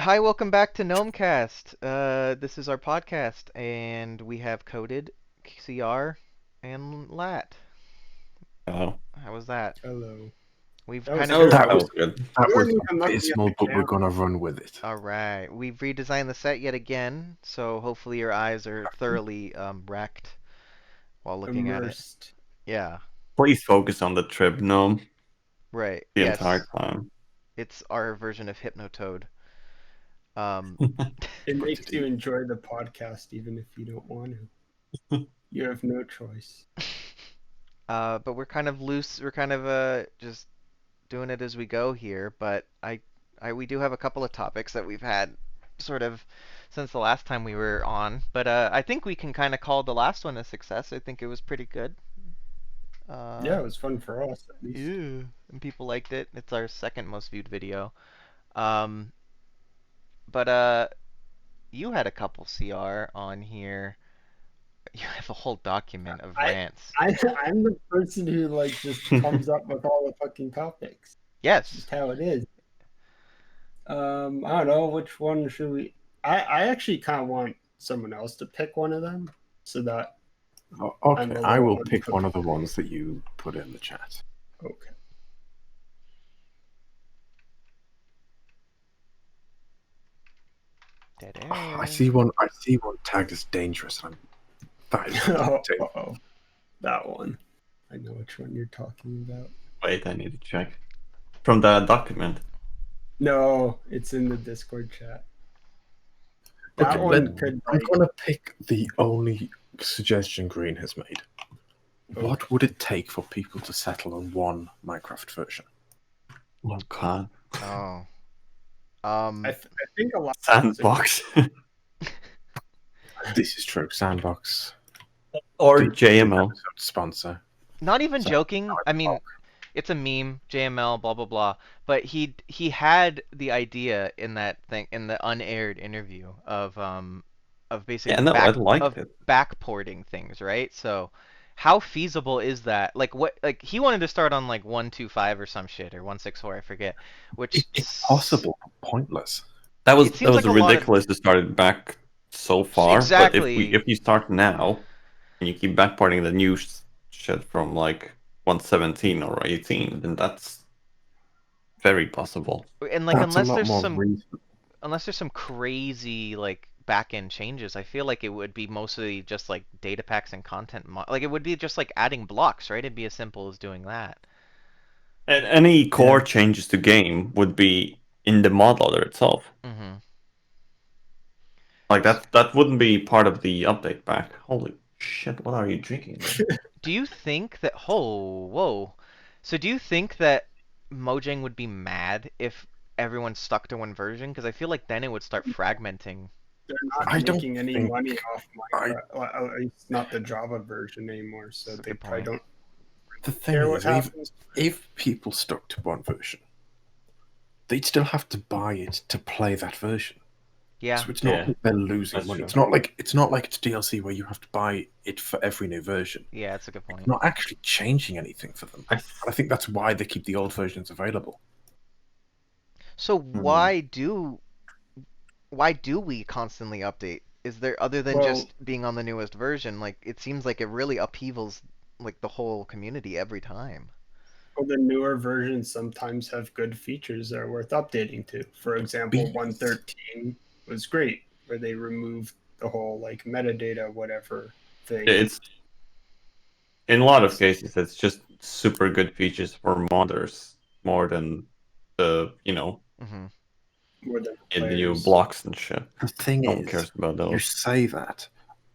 Hi, welcome back to Gnomecast. This is our podcast, and we have Coded, CR, and Lat. Oh, How was that? Hello. We've That was kind of that was, heard. that terrible. was good. That You was weren't even looking at abysmal, the but we're camera. gonna run with it. All right, we've redesigned the set yet again, so hopefully your eyes are thoroughly wrecked while looking at it. Immersed. Yeah, Please focus on the trip gnome right. the entire Yes, time. it's our version of Hypnotoad. Um, It Good makes to you do. enjoy the podcast even if you don't want to. You have no choice. but we're kind of loose. We're kind of just doing it as we go here, but we do have a couple of topics that we've had sort of since the last time we were on, but I think we can kind of call the last one a success. I think it was pretty good. Uh, Yeah, it was fun for us at least. yeah, and people liked it. It's our second most viewed video. Um, but you had a couple CR on here. You have a whole document of I, rants. I'm the person who just comes up with all the fucking topics. It's Yes. just how it is. I don't know which one should we. I actually kind of want someone else to pick one of them so that I'm Okay, a I little will pick one of the unprepared. ones that you put in the chat. Okay. Dead Oh, I air. see one. I see one tagged as dangerous. That is Oh, tempting. uh-oh. That one. I know which one you're talking about. Wait, I need to check. From the document. No, it's in the Discord chat. Okay, That one Ooh. could I'm gonna pick the only suggestion Green has made. What okay. would it take for people to settle on one Minecraft version? Oh god. Oh. I think a lot of Sandbox. This is true. Sandbox, Or the JML. episode sponsor. Not even So, joking. I mean, it's a meme, JML, blah blah blah. But he had the idea in that thing in the unaired interview of Yeah, basically no, I liked it. backporting things, right? So how feasible is that? Like what like he wanted to start on like 125 or some shit or 164, I forget. Which It's possible, but pointless. That was it that seems was like a lot of ridiculous to start it back so far. But exactly. if you start now and you keep backporting the new shit from like 117 or 18, then that's very possible. And like That's a lot more reasonable. unless there's some crazy like back end changes, I feel like it would be mostly just like data packs and like it would be just like adding blocks, right? It'd be as simple as doing that. And any core Yeah. changes to game would be in the mod loader itself. Hmm. Like that wouldn't be part of the update pack. Holy shit! What are you drinking, man? Do you think that whoa. So do you think that Mojang would be mad if everyone stuck to one version? Because I feel like then it would start fragmenting. they're not I don't making any think money off I. Minecraft. Well, at least not the Java version anymore, so That's a they good probably point. don't The thing care what is, even happens. if people stuck to one version, they'd still have to buy it to play that version. Yeah. So it's not Yeah, like they're losing that's money. true. It's not like it's DLC where you have to buy it for every new version. Yeah, that's a good It's point. not actually changing anything for them. I And I think that's why they keep the old versions available. So hmm. why do we constantly update? Is there other than Well, just being on the newest version? Like it seems like it really upheavals like the whole community every time. the newer versions sometimes have good features that are worth updating to. For example, Bees. 113 was great, where they removed the whole metadata whatever thing. It's in a lot of cases it's just super good features for modders more than the Hmm. More than the new players. blocks and shit. The thing No one is, cares about you those. say that.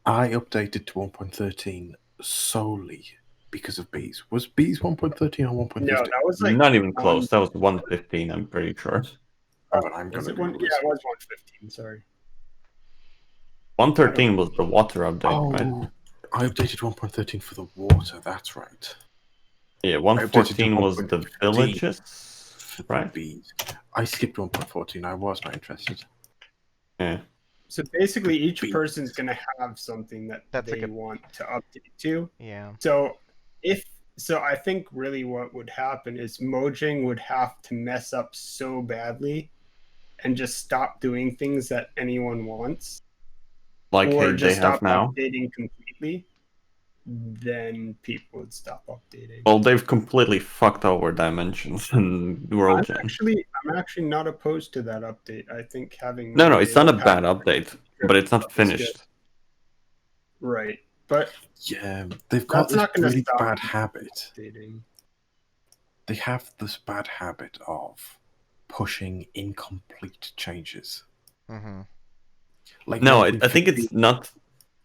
I updated to 1.13 solely because of bees. Was bees 1.13 or No, 1.15? that was like Not even one. close. That was 115. I'm pretty sure. Oh, well, I'm Was gonna it one? Google Yeah, this. it was 115. Sorry, I don't. 113 was the water update, right? Oh, I updated 1.13 for the water. That's right. Yeah, I updated to 114 was the 1.15 villages, for the right? bees. I skipped 1.14. I was not interested. Yeah. So basically, The each bees. person's going to have something that That's a they good. want to update to. Yeah. So if so, I think really what would happen is Mojang would have to mess up so badly and just stop doing things that anyone wants, Like or hey, they just have stop now. updating completely, then people would stop updating. Well, they've completely fucked over dimensions and world gen. I'm actually not opposed to that update. I think having No, it's not a Mojang bad update, but it's not is good. finished. Right, but Yeah, they've got that's this not going to really stop bad people habit. updating. They have this bad habit of pushing incomplete changes. Mm-hmm. Like No, I think 1.15. it's not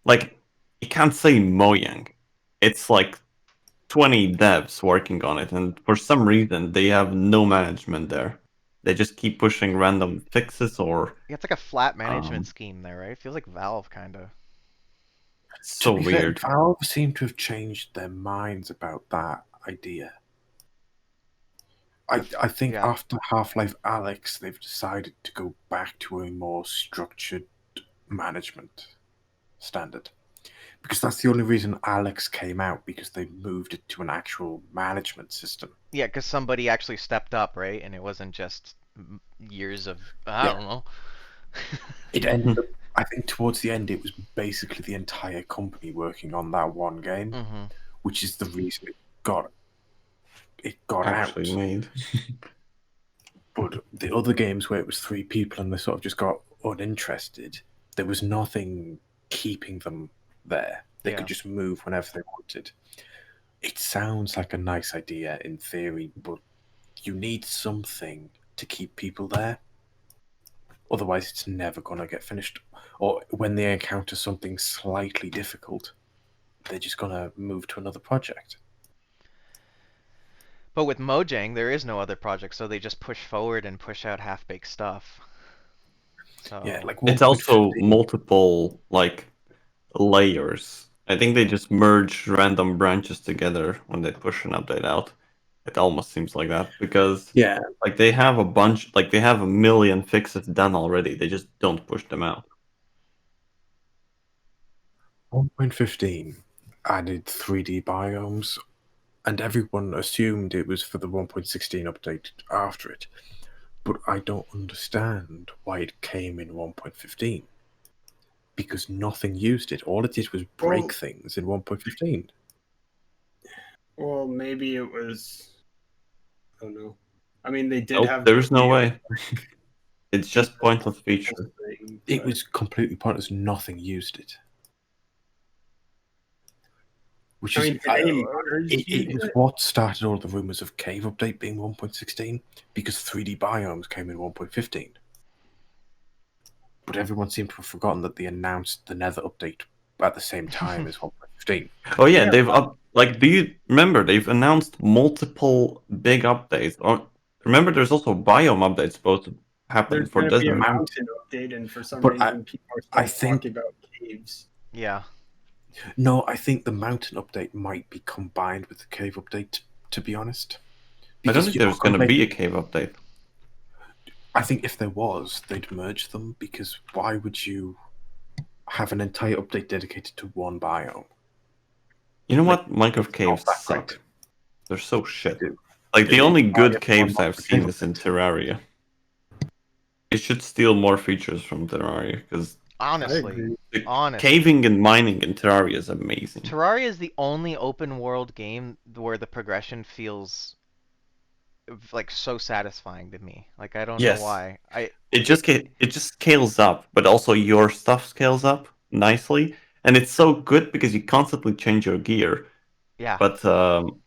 like you can't say Mojang. It's like 20 devs working on it, and for some reason they have no management there. They just keep pushing random fixes or Yeah, it's like a flat management um, scheme there, right? It feels like Valve kind of. it's To so be fair, weird. Valve seem to have changed their minds about that idea. I think Yeah. after Half-Life Alyx, they've decided to go back to a more structured management standard. Because that's the only reason Alex came out, because they moved it to an actual management system. Yeah, because somebody actually stepped up, right? And it wasn't just years of, I Yeah. don't know. It ended up, I think towards the end, it was basically the entire company working on that one game, Mm-hmm. which is the reason it got Actually out. made. But the other games where it was three people and they sort of just got uninterested, there was nothing keeping them there. They Yeah. could just move whenever they wanted. It sounds like a nice idea in theory, but you need something to keep people there. Otherwise, it's never going to get finished. Or when they encounter something slightly difficult, they're just going to move to another project. But with Mojang, there is no other project, so they just push forward and push out half-baked stuff. Yeah, So, like It's also 1.15. multiple like layers. I think they just merge random branches together when they push an update out. It almost seems like that because Yeah, like they have a bunch, like they have a million fixes done already. They just don't push them out. 1.15 added 3D biomes, and everyone assumed it was for the 1.16 update after it. But I don't understand why it came in 1.15. Because nothing used it. All it did was break Well, things in 1.15. well, maybe it was. I don't know. I mean, they did Nope, have the there's no way. It's just pointless feature. thing. It but- was completely pointless. Nothing used it. Which I is, mean, did any modders it use was it? what started all the rumors of Cave Update being 1.16, because 3D biomes came in 1.15. But everyone seemed to have forgotten that they announced the Nether update at the same time as 1.15. Oh yeah, Yeah, they've up like do you remember they've announced multiple big updates? Or remember there's also biome updates supposed to happen There's for going to be a desert. mountain update, and for some But reason, people are I still think talking about caves. yeah. no, I think the mountain update might be combined with the cave update. To be honest, I don't because think you're there's not going gonna to be a cave update. I think if there was, they'd merge them, because why would you have an entire update dedicated to one biome? You know Like, what? Minecraft it's caves not that suck. great. They're so shit. Dude, Like they the need only to buy good everyone caves off I've the cave seen is in update. Terraria. It should steal more features from Terraria because I Honestly, agree. honestly. caving and mining in Terraria is amazing. Terraria is the only open world game where the progression feels like so satisfying to me. Like I don't know Yes, why. I it it just scales up, but also your stuff scales up nicely, and it's so good because you constantly change your gear. yeah. But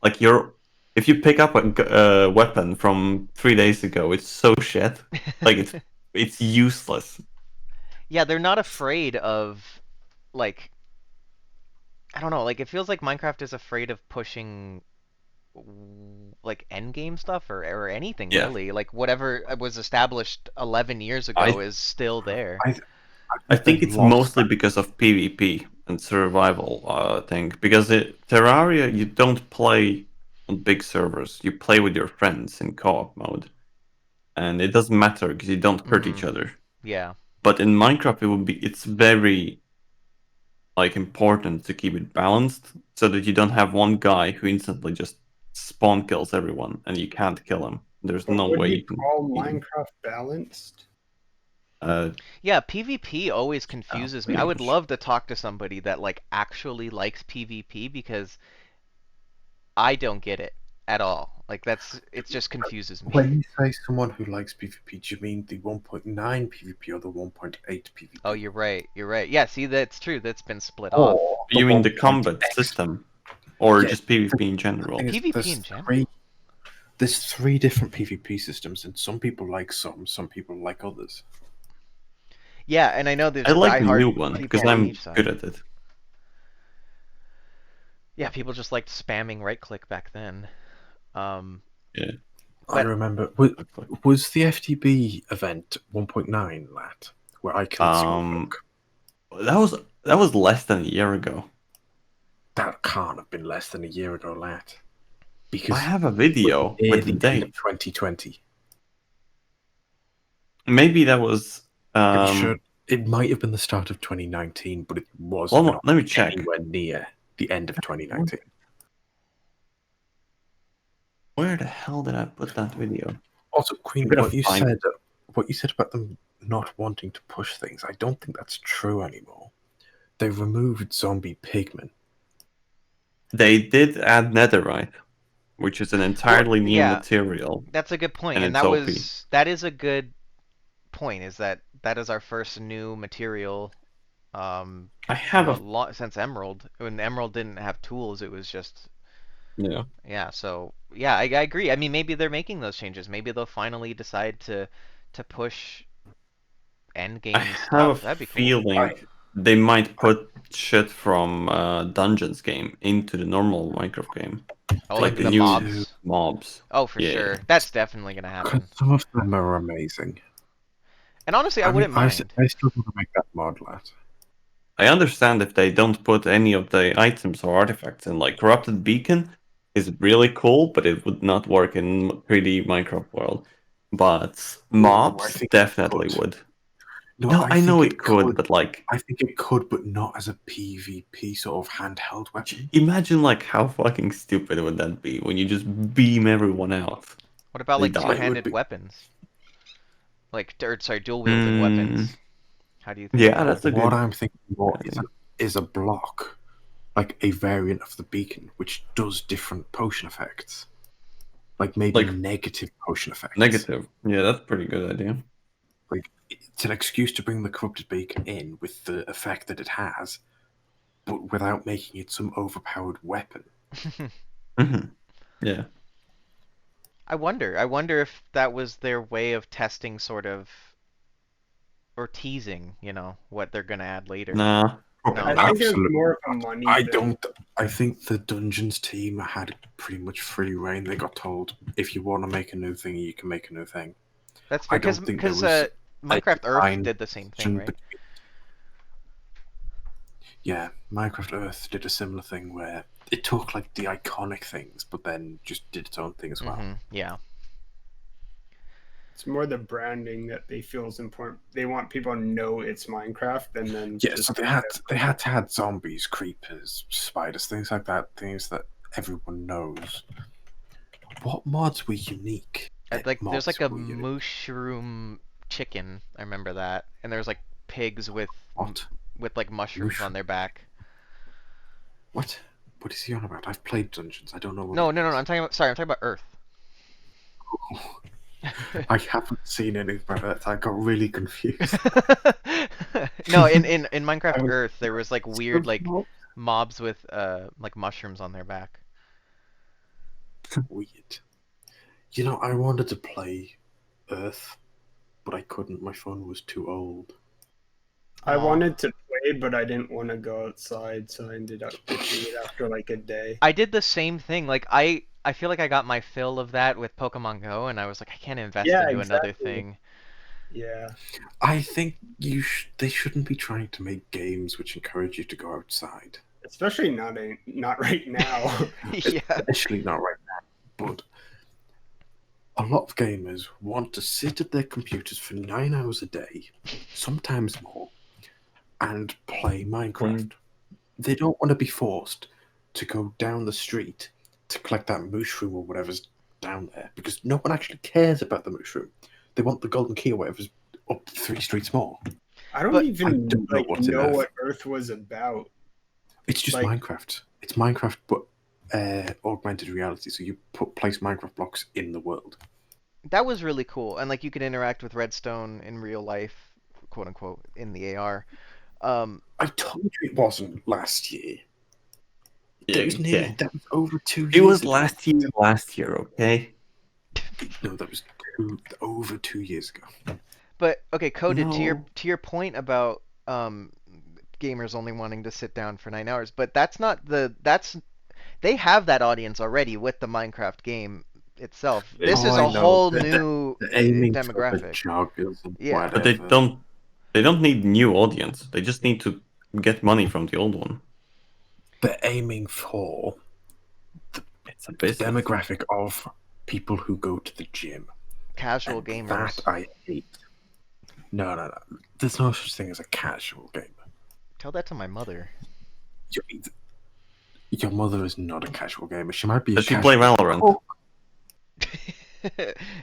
like your if you pick up a weapon from 3 days ago, it's so shit. Like it's useless. Yeah, they're not afraid of like I don't know, like it feels like Minecraft is afraid of pushing like end game stuff or anything Yeah, really. Like whatever was established 11 years ago I is still there. I I think think they've it's lost mostly that. because of PvP and survival thing. Because Terraria, you don't play on big servers. You play with your friends in co-op mode, and it doesn't matter because you don't hurt each Mhm. other. Yeah. But in Minecraft, it's very like important to keep it balanced so that you don't have one guy who instantly just spawn kills everyone and you can't kill him. There's But no would way you you can call beat him. Minecraft balanced? Yeah, PvP always confuses me. I pretty would much. love to talk to somebody that like actually likes PvP because I don't get it at all. Like it just confuses me. When you say someone who likes PvP, do you mean the 1.9 PvP or the 1.8 Oh, PvP? you're right. You're right. Yeah, see, that's true. That's been split off. Or the You mean the 1.x? combat system, or Yeah, just PvP in the thing general? is, PvP in general. there's three different PvP systems, and some people like some people like others. Yeah, and I know there's I like the new diehard one people because on I'm each good side. at it. Yeah, people just liked spamming right click back then. Um, Yeah. I but remember, Okay. was the FTB event 1.9, Lat, where I killed Single Um, Cook? that was less than a year ago. That can't have been less than a year ago, Lat, I because have a it was video near with the the end of date. 2020. Maybe that was. I'm sure it might have been the start of 2019, but it was Well, not let me check. anywhere near the end of 2019. Where the hell did I put that video? Also, I'm Queen, gonna find it. what you said about them not wanting to push things, I don't think that's true anymore. They removed zombie pigmen. They did add netherite, which is an well, entirely new yeah, material, that's a good point, and and it's OP. that is a good point. Is that is our first new material? I have a Since Emerald. When Emerald didn't have tools, it was just yeah. yeah. So yeah, I agree. I mean, maybe they're making those changes. Maybe they'll finally decide to push end I game have a stuff. That'd be cool. feeling I, they might put shit from Dungeons game into the normal Minecraft game, Oh, they like like the the need new to, mobs. mobs. Oh, for Yeah, sure. That's definitely gonna because happen. some of them are amazing. And honestly, I I mean, wouldn't mind. I still want to make that mod, Lat. I understand if they don't put any of the items or artifacts in. Like corrupted beacon is really cool, but it would not work in 3D Minecraft world. But Oh, I mobs think it definitely could. would. No, No, I I know think it it could, could. but like, I think it could, but not as a PvP sort of handheld weapon. imagine like how fucking stupid would that be when you just beam everyone out. What about They like Like, die. it would two-handed be. weapons? Like, or sorry, dual-wielded Hmm. weapons. How do you think Yeah, that that's would? a What good I'm thinking more idea. is a block, like a variant of the beacon, which does different potion effects, like maybe Like negative potion effects. negative. Yeah, that's a pretty good idea. Like it's an excuse to bring the corrupted beacon in with the effect that it has, but without making it some overpowered weapon. Hmm. Yeah. I wonder. I wonder if that was their way of testing, sort of, or teasing, what they're gonna add later. Nah, probably I No. not. think it's Absolutely. more of a money I thing. don't. I think the Dungeons team had pretty much free reign. They got told if you want to make a new thing, you can make a new thing. That's fair, I because don't think there was a Minecraft Earth design did the same thing, decision right? between. Yeah, Minecraft Earth did a similar thing where it took like the iconic things, but then just did its own thing as well. Yeah. It's more the branding that they feel is important. They want people to know it's Minecraft, and then Yeah, just so they had to add zombies, creepers, spiders, things like that, things that everyone knows. What mods were unique? There's like a Were unique. mushroom chicken. I remember that, and there's like pigs What? with like mushrooms on Mushroom? their back. What? What is he on about? I've played Dungeons. I don't know what No, it no, no, no. is. I'm talking about Earth. I haven't seen anything about that. I got really confused. No, in Minecraft I was Earth, there was like weird like mobs with like mushrooms on their back. weird. You know, I wanted to play Earth, but I couldn't. My phone was too old. I Aw. wanted to play, but I didn't want to go outside, so I ended up ditching it after like a day. I did the same thing. Like I feel like I got my fill of that with Pokemon Go, and I was like, I can't invest Yeah, into another exactly. thing. Yeah. I think they shouldn't be trying to make games which encourage you to go outside. Especially not right now. Yeah. Especially not right now. But a lot of gamers want to sit at their computers for 9 hours a day, sometimes more, and play Minecraft. They don't want to be forced to go down the street to collect that mushroom or whatever's down there because no one actually cares about the mushroom. They want the golden key or whatever's up 3 streets more. I don't But I even don't know like what's in know Earth. what Earth was about. It's just Like, Minecraft. It's Minecraft, but augmented reality. So you place Minecraft blocks in the world. that was really cool, and like you could interact with Redstone in real life, quote unquote, in the AR. Um, I told you it wasn't last year. Yeah, okay. That was over 2 It years was ago. last year, okay? No, that was over 2 years ago. but okay, coded No. to your point about gamers only wanting to sit down for 9 hours, but that's not that's they have that audience already with the Minecraft game itself. This It, Oh, is I a know. whole new They're aiming for the demographic. joggers and Yeah. but whatever. they don't need new audience. They just need to get money from the old one. They're aiming for It's a the business. demographic of people who go to the gym. Casual And gamers. that I hate. No. There's no such thing as a casual gamer. Tell that to my mother. Your, your mother is not a casual gamer. She might be a Does she play casual Valorant? cook.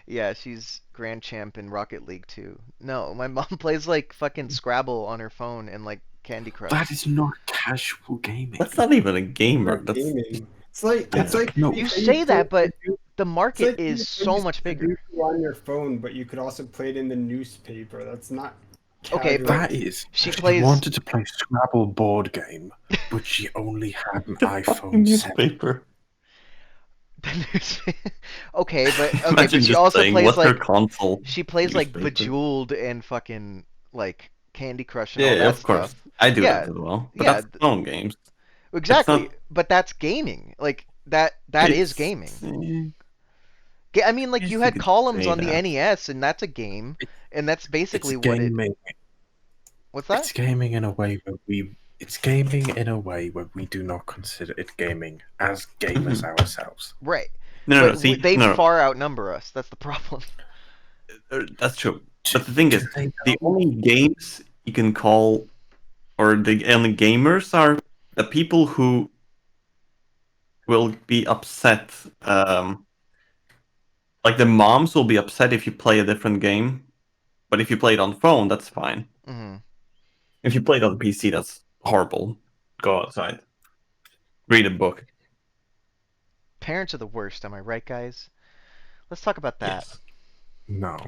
Yeah, she's grand champ in Rocket League too. No, my mom plays like fucking Scrabble on her phone and like Candy Crush. That is not casual gaming. That's not even a gamer. not That's gaming. It's like No. You say that, but the it's market like is so much bigger. on your phone, but you could also play it in the newspaper. That's not Okay, casual. but That is. she She plays. wanted to play Scrabble board game, but she only had an the fucking iPhone 7. newspaper. The newspaper. Okay, but Imagine she just also saying, plays what's her like console? she plays like Newspaper. Bejeweled and fucking like Candy Crush and all Yeah, that of course. stuff. I do Yeah, that as well. But yeah, that's phone games. exactly. not- But that's gaming. Like that is gaming. I mean, like Yes, you you had could columns say on the that. NES, and that's a game, and that's basically It's what it. gaming. What's that? It's gaming in a way where we. It's gaming in a way where we do not consider it gaming as gamers ourselves. Right. No, But see, they no, far outnumber us. That's the problem. that's true. But the thing is, They the only games you can call, or the only gamers are the people who will be upset. Like the moms will be upset if you play a different game, but if you play it on phone, that's fine. Hmm. If you play it on PC, that's horrible. Go outside. Read a book. Parents are the worst. Am I right, guys? Let's talk about that. Yes. No.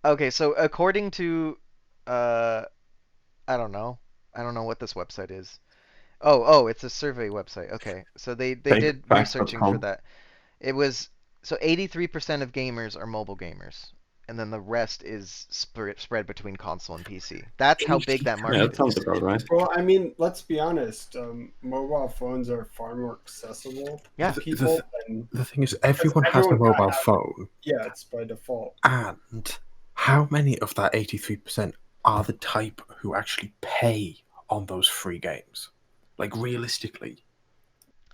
Okay, so according to, uh, I don't know. I don't know what this website is. Oh, it's a survey website. Okay, so they did researching for Fakefacts.com. that. It was so 83% of gamers are mobile gamers, and then the rest is spread between console and PC. That's how big that Yeah, market that is. sounds about right. Well, I mean, let's be honest. Mobile phones are far more accessible Yeah. to people than The thing is, everyone has a everyone mobile has- phone, yeah, it's by default. and how many of that 83% are the type who actually pay on those free games? Like, realistically,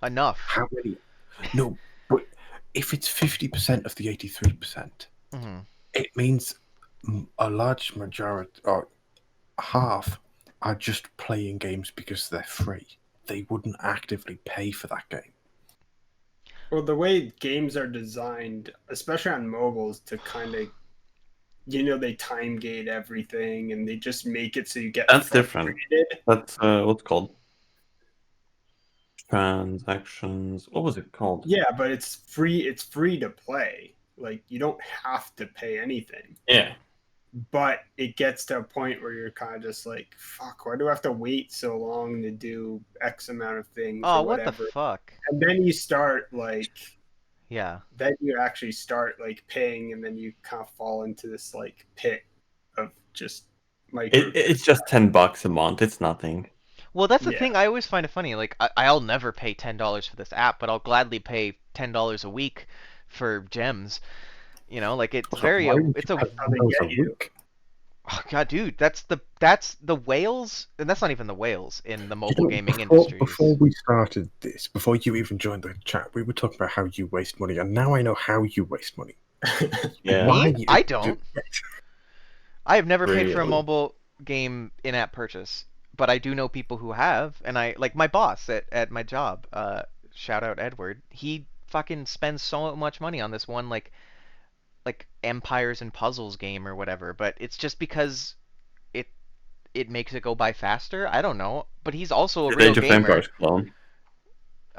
Enough. how many? No, but if it's 50% of the 83%, Hmm. it means a large majority, or half, are just playing games because they're free. They wouldn't actively pay for that game. Well, the way games are designed, especially on mobiles, to kind of, they time gate everything and they just make it so you get That's different. frustrated. That's what's called transactions. What was it called? Yeah, but it's free. It's free to play. Like you don't have to pay anything. Yeah. But it gets to a point where you're kind of just like, fuck, why do I have to wait so long to do X amount of things Oh, or what the whatever? fuck? And then you start like, Yeah. then you actually start like paying, and then you kind of fall into this like pit of just micro. It's just $10 a month. It's nothing. Well, that's the Yeah. thing. I always find it funny. Like, I'll never pay $10 for this app, but I'll gladly pay $10 a week for gems. You know, like it's very. Why would It's you a. pay $10 a week? Oh, God, dude, that's the whales, and that's not even the whales in the mobile gaming before, industry. Before we started this, before you even joined the chat, we were talking about how you waste money, and now I know how you waste money. Yeah. Why Me? you I do don't. it. I have never paid for a Really? mobile game in-app purchase, but I do know people who have, and I like my boss at my job. Shout out Edward. He fucking spends so much money on this one like like Empires and Puzzles game or whatever, but it's just because it it makes it go by faster. I don't know, but he's also a The real Age of gamer. Empires clone.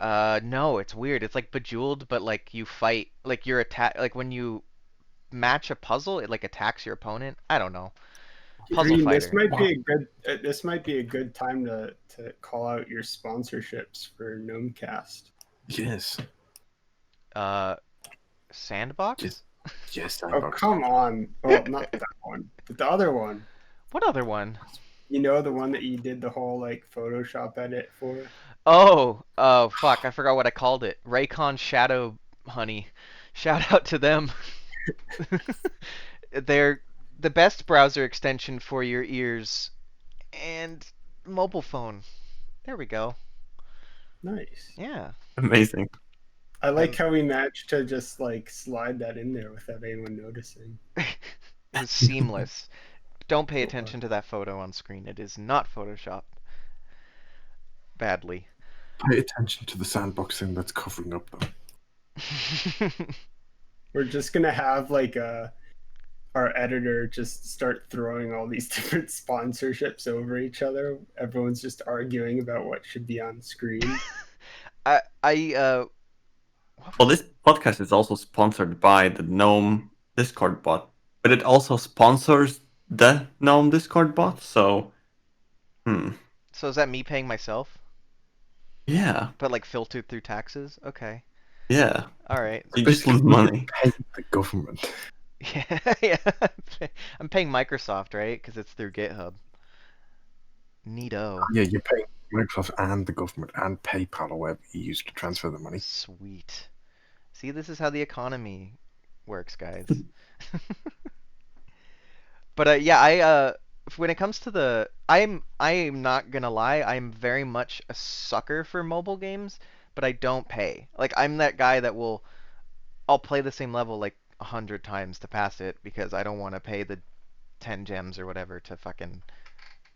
No, it's weird. It's like Bejeweled, but like you fight, like you're attack, like when you match a puzzle, it like attacks your opponent. I don't know. Puzzle Green, this fighter. might be a good time to call out your sponsorships for Gnomecast. Yes. Uh, Sandbox? Yes, Oh Sandbox. come on! Well, not that one, but the other one. What other one? You know, the one that you did the whole like Photoshop edit for. Oh, fuck, I forgot what I called it. Raycon Shadow Honey. Shout out to them. They're the best browser extension for your ears and mobile phone. There we go. Nice. Yeah. Amazing. I like how we managed to just like slide that in there without anyone noticing. It was seamless. Don't pay attention to that photo on screen. It is not Photoshop. Badly. Pay attention to the sandbox thing that's covering up though. We're just gonna have like our editor just start throwing all these different sponsorships over each other. Everyone's just arguing about what should be on screen. I Well, this podcast is also sponsored by the Gnome Discord bot, but it also sponsors the Gnome Discord bot. So, so is that me paying myself? yeah, But like filtered through taxes? Okay. yeah. All right. You just lose money. Pay the government. Yeah, yeah. I'm paying Microsoft, right? Because it's through GitHub. Neato. Yeah, you're paying Microsoft and the government and PayPal or whatever you use to transfer the money. Sweet. See, this is how the economy works, guys. But yeah, when it comes to I'm not gonna lie, I'm very much a sucker for mobile games, but I don't pay. Like I'm that guy that I'll play the same level like 100 times to pass it because I don't want to pay the 10 gems or whatever to fucking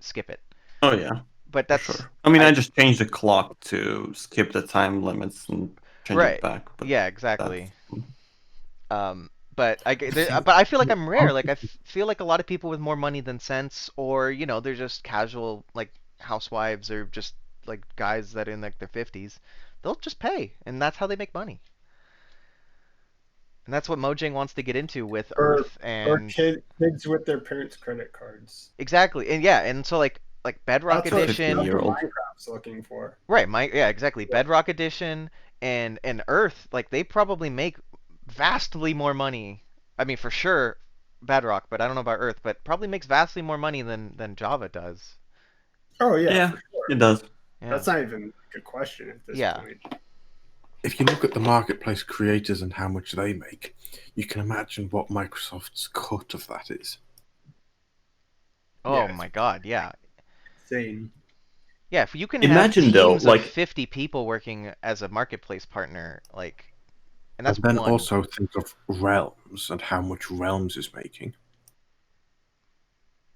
skip it. Oh yeah, But for that's sure. I mean, I just changed the clock to skip the time limits and change right. it back. But Yeah, exactly. that's But I feel like I'm rare. Like I feel like a lot of people with more money than sense, or they're just casual like housewives or just like guys that are in like their 50s. They'll just pay, and that's how they make money. And that's what Mojang wants to get into with Earth Or and kids with their parents' credit cards. exactly. And yeah, and so like Bedrock That's what Edition, 50-year-old. Minecraft's looking for. right? Yeah, exactly. Bedrock Edition and Earth, like they probably make vastly more money. I mean, for sure, Bedrock, but I don't know about Earth, but probably makes vastly more money than Java does. Oh yeah, yeah, for sure. it does. Yeah. That's not even a question at this Yeah. point. If you look at the marketplace creators and how much they make, you can imagine what Microsoft's cut of that is. Oh Yeah. my God, yeah. Insane. Yeah, if you can Imagine, have though, teams like- of 50 people working as a marketplace partner, like, and that's And then one. also think of Realms and how much Realms is making.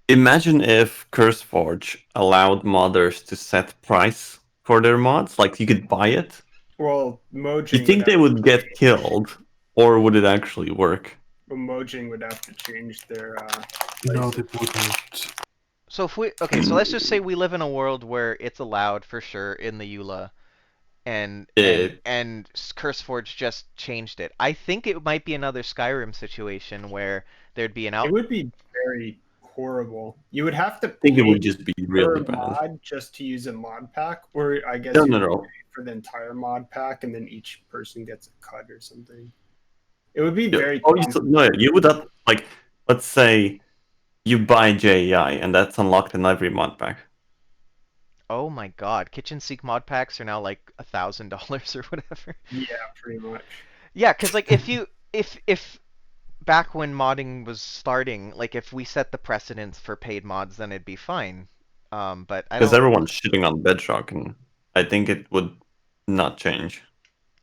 Imagine if CurseForge allowed modders to set price for their mods. Like you could buy it. Well, Mojang. You think they would get killed, or would it actually work? Well, Mojang would have to change their. No, prices. they wouldn't. So so let's just say we live in a world where it's allowed for sure in the EULA, and CurseForge just changed it. I think it might be another Skyrim situation where there'd be an It would be very horrible. You would have to I think it pay would just be per really bad. mod just to use a mod pack, or I guess No, you no, would no. pay for the entire mod pack, and then each person gets a cut or something. It would be Yeah. very. Oh, no, you would have, like, let's say you buy JEI, and that's unlocked in every mod pack. Oh my God, kitchen sink mod packs are now like $1,000 or whatever. Yeah, pretty much. Yeah, because like if back when modding was starting, like if we set the precedence for paid mods, then it'd be fine. But I Because don't. everyone's shitting on Bedrock, and I think it would not change.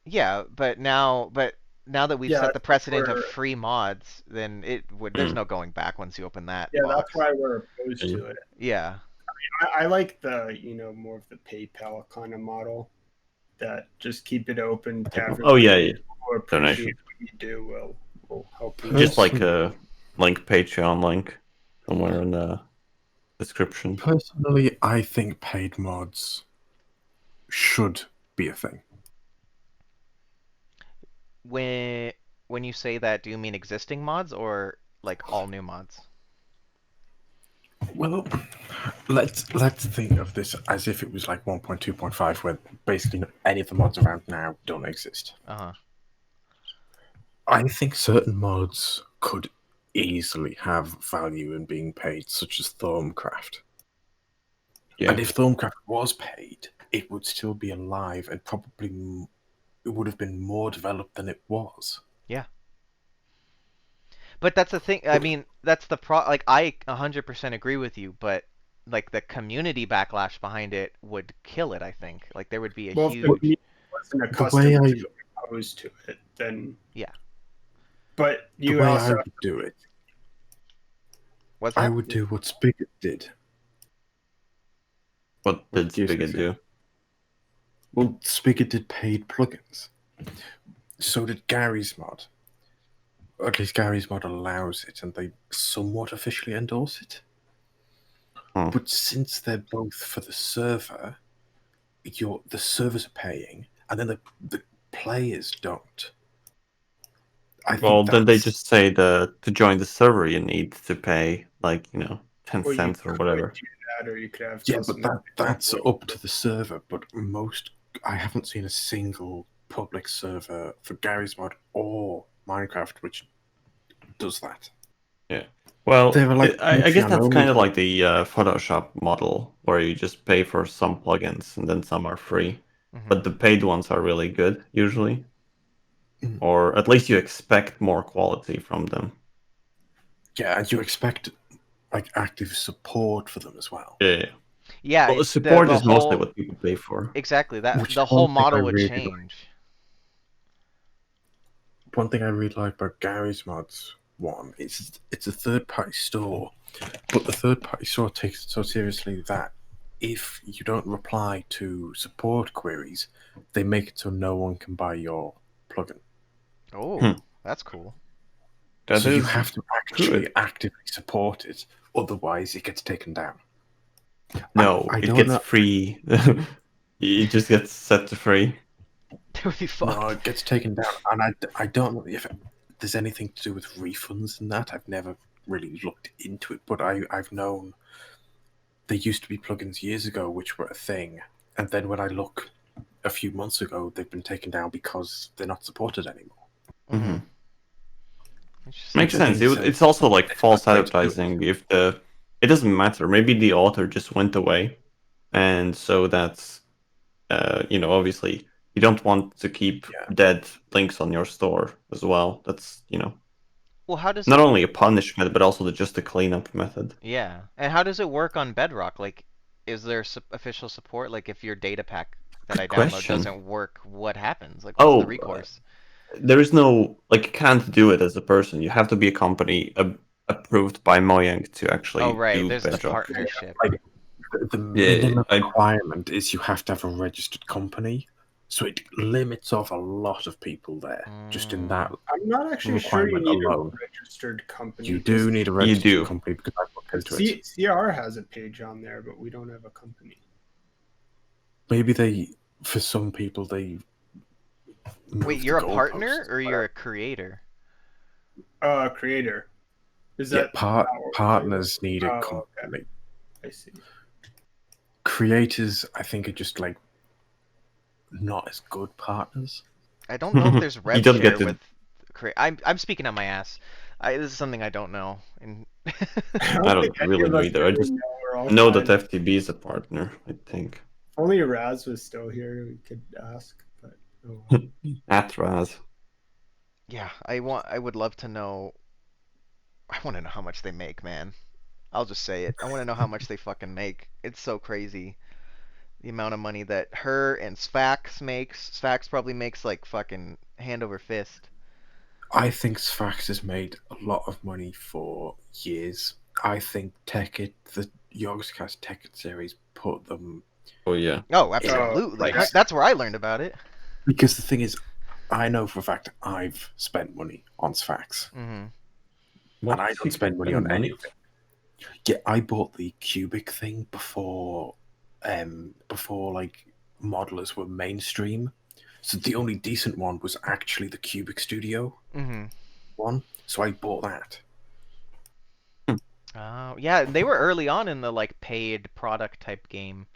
Yeah, but now that we've Yeah, set the that's precedent of where- free mods, then there's no going back once you open that Yeah, box. that's why we're opposed to it. Yeah. I like the more of the PayPal kind of model that just keep it open to everyone. Oh yeah, yeah. Who appreciate Donation. what you do will people helping. Just like Personally- a Patreon link somewhere in the description. Personally, I think paid mods should be a thing. When when you say that, do you mean existing mods or like all new mods? Well, let's think of this as if it was like 1.2.5, where basically any of the mods around now don't exist. Uh-huh. I think certain mods could easily have value in being paid, such as Thorncraft. Yeah. And if Thorncraft was paid, it would still be alive and probably it would have been more developed than it was. But that's the thing. I mean, that's the like I 100% agree with you, but like the community backlash behind it would kill it, I think. Like there would be a Well, if the huge community wasn't The way accustomed I to opposed to it, then Yeah. But the you way I also would do it, Was I that? would do what Spigot did. What did What do you Spigot think? do? Well, Spigot did paid plugins. So did Gary's mod. Or at least Gary's mod allows it, and they somewhat officially endorse it. Hmm. But since they're both for the server, the servers are paying, and then the players don't. I think Well, then they that's- just say to join the server you need to pay like 10 well, you cents or could whatever. do that, or you could have yeah, but customized that's software. up to the server. But I haven't seen a single public server for Gary's mod or Minecraft which does that. Well, They were like I guess that's Patreon kind of only. like the Photoshop model where you just pay for some plugins and then some are free. Mhm. But the paid ones are really good usually, Mm. or at least you expect more quality from them. Yeah, and you expect like active support for them as well. Yeah. Yeah, Well, the support the is mostly whole what people pay for. exactly that Which the is whole one thing I model would really like. change. One thing I really like about Gary's mods is it's a third party store, but the third party store takes it so seriously that if you don't reply to support queries, they make it so no one can buy your plugin. Oh, Hmm. that's cool. That so you is have to actually good. actively support it, otherwise it gets taken down. No, I it don't gets know. free. It just gets set to free. That would be fucked. No, it gets taken down, and I don't know if there's anything to do with refunds and that. I've never really looked into it, but I've known there used to be plugins years ago which were a thing, and then when I look a few months ago, they've been taken down because they're not supported anymore. Mm-hmm. Mhm. Interesting. Makes Which I sense. think It's says also like it's false not right to do it. advertising if it doesn't matter. Maybe the author just went away, and so that's obviously you don't want to keep Yeah. dead links on your store as well. That's Well, how does not it? only a punishment but also just a cleanup method. Yeah, and how does it work on Bedrock? Like, is there official support? Like, if your data pack that I Good download question. doesn't work, what happens? Like, what's the Oh, recourse? there is no you can't do it as a person. You have to be a company approved by Mojang to actually Oh, right. do There's the Bedrock. partnership. Like the Yeah, minimum I requirement is you have to have a registered company, so it limits off a lot of people there. Just in that I'm not actually sure you requirement need alone. a registered company. You do need a registered do. company because I've looked into C- it. CR has a page on there, but we don't have a company. Maybe for some people, they. Wait, move you're the a partner goalposts. or you're a creator? Creator. Is Yeah, that how it works? partners need a Oh, company. I see. Creators, I think, are just like not as good partners. I don't know if there's You rev don't share get to- with. I'm speaking on my ass. This is something I don't know. And I don't think any really of know us either. I just know. We're all know that trying- FTB is a partner, I think. If only Raz was still here, we could ask. But oh well. At Raz. yeah, I would love to know. I want to know how much they make, man. I'll just say it. I want to know how much they fucking make. It's so crazy. The amount of money that her and Sfax makes. Sfax probably makes like fucking hand over fist. I think Sfax has made a lot of money for years. I think the Yogscast Tekkit series put them Oh yeah. Oh, absolutely. like- That's where I learned about it. because the thing is, I know for a fact I've spent money on Sphax, Mm-hmm. What? and I don't spend money on Money? anything. Yeah, I bought the cubic thing before like modelers were mainstream. So the only decent one was actually the Cubic Studio Mm-hmm. one. So I bought that. Oh, yeah, they were early on in the like paid product type game.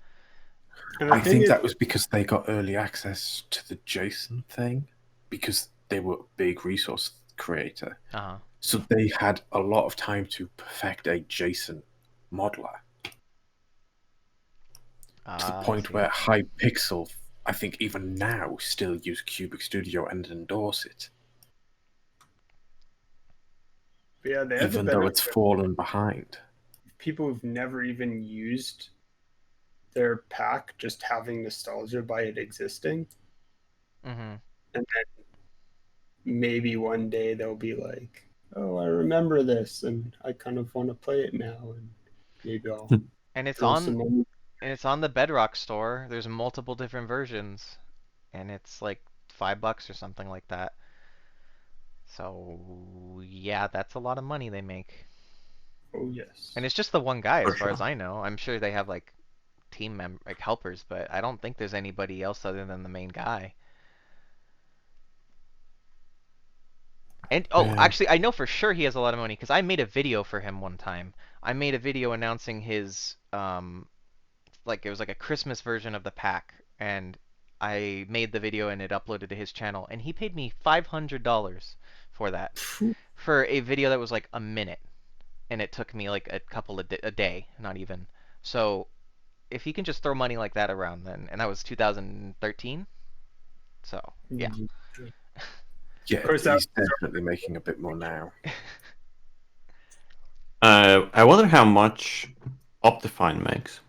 And the I thing think is, that was because they got early access to the JSON thing because they were a big resource creator. Uh-huh. So they had a lot of time to perfect a JSON modeler to the Ah, I point see. where Hypixel, I think even now, still use Cubic Studio and endorse it, yeah, they have the even though it's benefit fallen behind. of people who've never even used their pack just having nostalgia by it existing, Mm-hmm. and then maybe one day they'll be like, "Oh, I remember this, and I kind of want to play it now," and maybe I'll And it's throw on some money. and it's on the Bedrock store. There's multiple different versions, and it's like $5 or something like that. So yeah, that's a lot of money they make. Oh And yes. it's just the one guy, For as far as sure. I know. I'm sure they have like like helpers, but I don't think there's anybody else other than the main guy. And oh, Yeah. actually, I know for sure he has a lot of money because I made a video for him one time. I made a video announcing his like it was like a Christmas version of the pack, and I made the video and it uploaded to his channel, and he paid me $500 for that, for a video that was like a minute, and it took me like a couple of a day, not even. So if you can just throw money like that around, then, and that was 2013, so yeah. Of Yeah, course, that he's definitely making a bit more now. I wonder how much Optifine makes.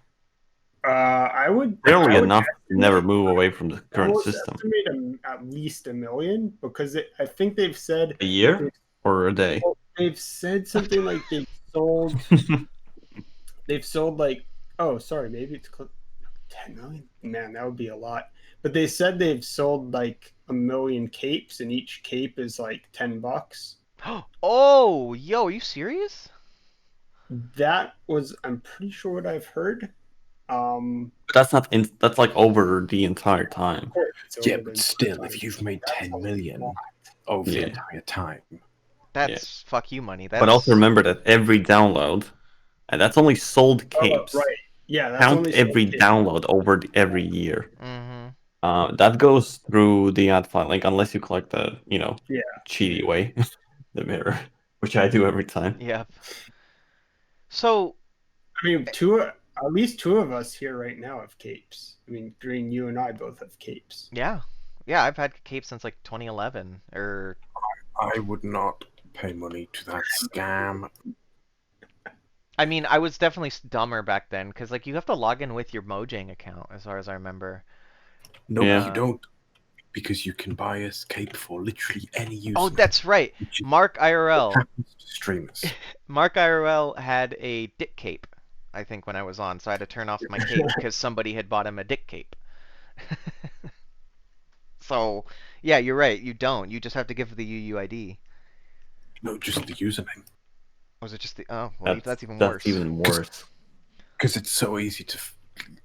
I Barely would enough to never estimate, move away from the current almost system. estimate at least 1 million because I think they've said A year they've, or a day? they've said something like sold they've sold like, oh sorry, maybe it's 10 million. Man, that would be a lot. But they said they've sold like 1 million capes, and each cape is like $10. Oh, yo, are you serious? That was, I'm pretty sure, what I've heard. That's not. That's like over the entire time. Of course, it's Yeah, over the but entire still, time. if you've made That's 10 a lot. million over the Yeah. entire time, Yeah. That's fuck you money. But also That's remember that every download, and that's only sold Oh, capes. right. Yeah, that's Count only sold every capes. download over every year. mm-hmm. That goes through the ad file, like unless you collect the, Yeah. cheaty way, the mirror, which I do every time. Yep. So I mean, at least two of us here right now have capes. I mean, Green, you and I both have capes. yeah, yeah, I've had Cape since like 2011 or I would not pay money to that scam. I mean, I was definitely dumber back then because like you have to log in with your Mojang account, as far as I remember. No, Yeah. you don't, because you can buy a cape for literally any Oh, username. that's right. Which is Mark what IRL. happens to streamers. Mark IRL had a dick cape, I think, when I was on, so I had to turn off my cape because somebody had bought him a dick cape. So, yeah, you're right. You don't. You just have to give the UUID. No, just the username. Was it just the? Oh, well, that's even worse. That's even worse. Because it's so easy to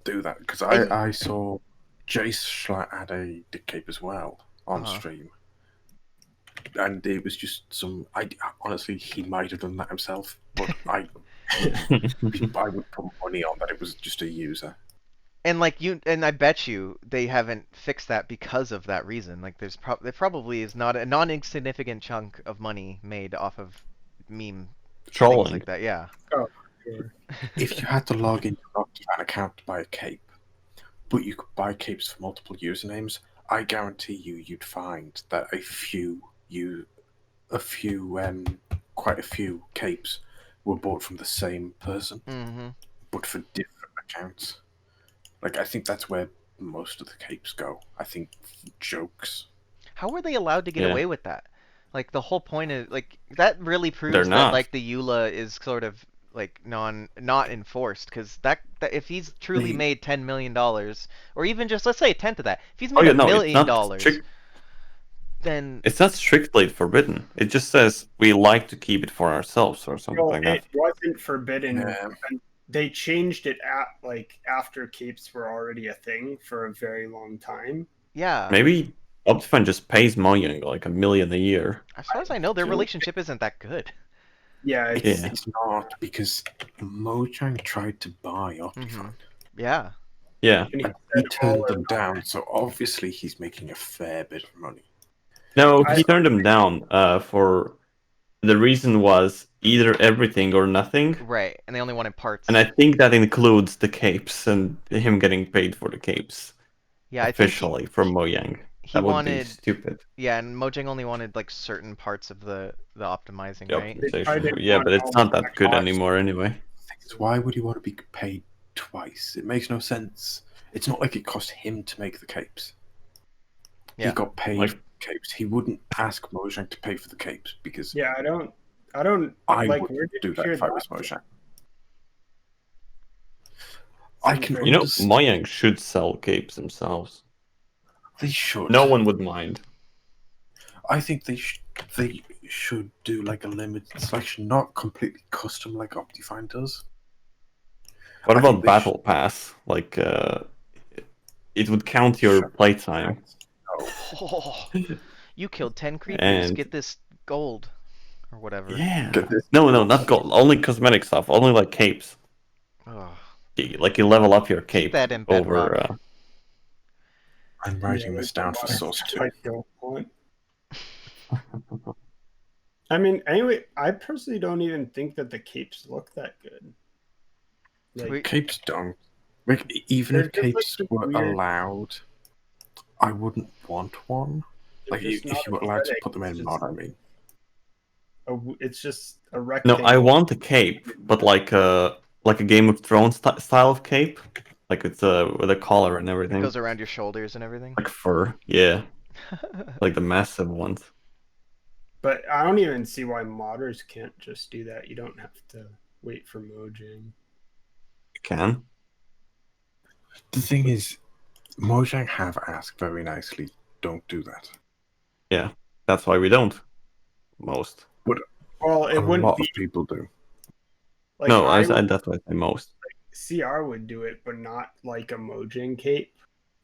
do that. Because And- I saw Jace had a dick cape as well on Uh-huh. stream. And it was just some. Honestly, he might have done that himself, but I would put money on that it was just a user. And like and I bet you they haven't fixed that because of that reason. Like there probably is not a non-insignificant chunk of money made off of meme things Trolling. like that. Yeah. Oh, sure. If you had to log into your Octane account to buy a cape, but you could buy capes for multiple usernames, I guarantee you'd find that quite a few capes were bought from the same person, Mm-hmm. but for different accounts. Like, I think that's where most of the capes go. I think jokes. How were they allowed to get Yeah. away with that? Like the whole point is like that really proves They're that not. like the EULA is sort of like not enforced because that if he's truly They- made $10 million or even just let's say a tenth of that, if he's Oh made yeah, $1 no, it's million not dollars, strict. then It's not strictly forbidden. It just says we like to keep it for ourselves or something Well, like that. it wasn't forbidden. Yeah. And they changed it at like after capes were already a thing for a very long time. yeah, Maybe Optifine just pays Mojang like $1 million a year. as far as I know, their don't- relationship isn't that good. Yeah, It's, Yeah. it's not because Mojang tried to buy Optifine. Yeah, Yeah. and he And he said all turned or them down, so obviously he's making a fair bit of money. No, I- he turned them down for the reason was either everything or nothing. right. And they only wanted parts. And I think that includes the capes and him getting paid for the capes Yeah, I think officially from Mojang. he That would be wanted. stupid. Yeah, and Mojang only wanted like certain parts of the optimizing, The right? They optimization. tried to Yeah, want but it's all not the that good costs. anymore anyway. Why would he want to be paid twice? It makes no sense. It's not like it cost him to make the capes. Yeah. He got paid Like- for the capes. He wouldn't ask Mojang to pay for the capes because Yeah, I don't I like would where did do you that hear if I was that? Mojang. I can You You know, understand. Mojang should sell capes themselves. They should. No one would mind. I think they should do like a limited selection, not completely custom like Optifine does. What I think about they Battle Pass? Like, it would count your Shut- playtime. No. Oh, you killed 10 creepers. And- Get this gold or whatever. Yeah. Get this- No, not gold. Only cosmetic stuff. Only like capes. Ugh. Like you level up your cape that in over. Bedrock. I'm writing this down for source I 2. don't want. I mean, anyway, I personally don't even think that the capes look that good. Like, We- Capes don't. Like, even They're if just like capes the were weird- allowed, I wouldn't want one. they're Like, just if not you were allowed to aesthetic. put them It's in just mod, I mean. it's just a No, rectangle. I want a cape, but like a Game of Thrones style of cape, like with a collar and It everything, goes around your shoulders and everything. like fur. Yeah, like the massive ones. But I don't even see why modders can't just do that. You don't have to wait for Mojang. You can. The thing is, Mojang have asked very nicely, don't do that. Yeah, that's why we don't. Most. Well, it A wouldn't lot be of people do. like No, I would, that's why I say most. CR would do it, but not like a Mojang cape,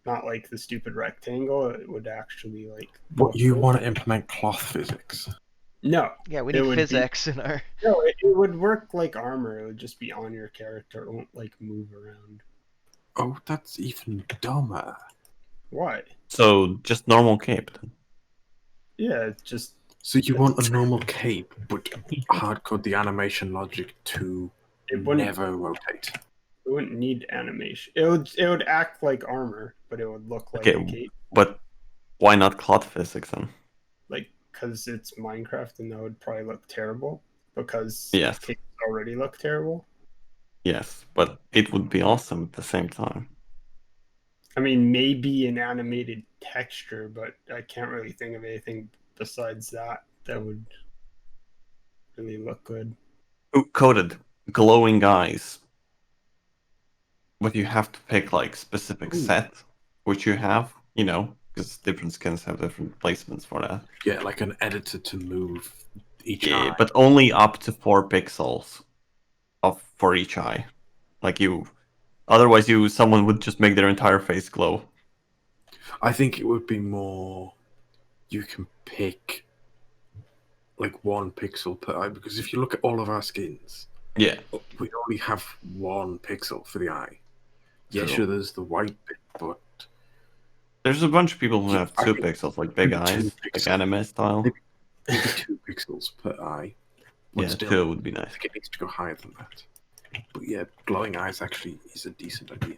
not like the stupid rectangle. It would actually like. But look you good. want to implement cloth physics. No, Yeah, we It need would be- physics in our. no, it would work like armor. It would just be on your character. It won't like move around. Oh, that's even dumber. Why? So just normal cape. Then. Yeah, it's just So you want a normal cape, but hardcode the animation logic to it wouldn't. never rotate. It wouldn't need animation. It would act like armor, but it would look like Okay. a cape. But why not cloth physics then? Like because it's Minecraft, and that would probably look terrible because Yes. capes already look terrible. Yes, but it would be awesome at the same time. I mean, maybe an animated texture, but I can't really think of anything besides that that would really look good. Coded glowing eyes. But you have to pick like specific Ooh. set, which you have, because different skins have different placements for that. Yeah, like an editor to move each Yeah, eye. but only up to 4 pixels for each eye. Like otherwise someone would just make their entire face glow. I think it would be more you can pick like 1 pixel per eye, because if you look at all of our skins, Yeah, we only have 1 pixel for the eye. Yeah, True. sure, there's the white bit, but there's a bunch of people who Yeah, have I 2 think pixels, like big 2 eyes, like pixels. anime style. maybe 2 pixels per eye. But Yeah, still, 2 would be I nice. think it needs to go higher than that. But yeah, glowing eyes actually is a decent idea.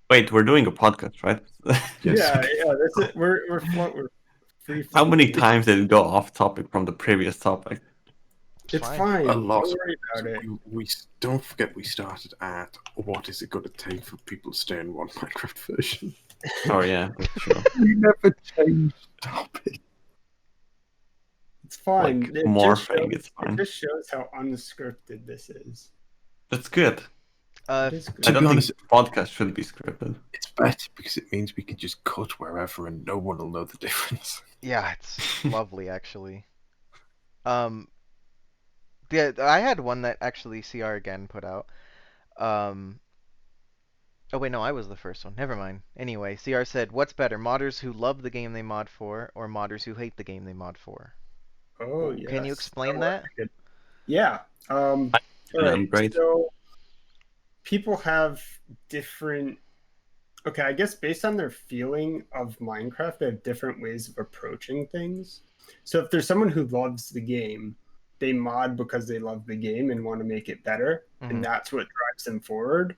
Wait, we're doing a podcast, right? Yes. Yeah, that's it. We're free. How many times did it go off topic from the previous topic? It's fine. A lot. Don't worry about it. We don't forget we started at what is it going to take for people to stay in one Minecraft version. Oh yeah, that's true. We never changed topic. It's fine. Like It morphing, it's It fine. just shows how unscripted this is. That's good. Uh, It is I To good. be don't think honest, podcast should be scripted. it's better because it means we can just cut wherever and no one will know the difference. yeah, it's lovely actually. Um, I had one that actually CR again put out. Um, oh wait, no, I was the first one. Never mind. Anyway, CR said, "What's better, modders who love the game they mod for, or modders who hate the game they mod for?" Oh Can you yes. explain Oh, that? yeah. All And right. I'm great. So people have different. Okay, I guess based on their feeling of Minecraft, they have different ways of approaching things. So if there's someone who loves the game, they mod because they love the game and want to make it better, Hmm. and that's what drives them forward.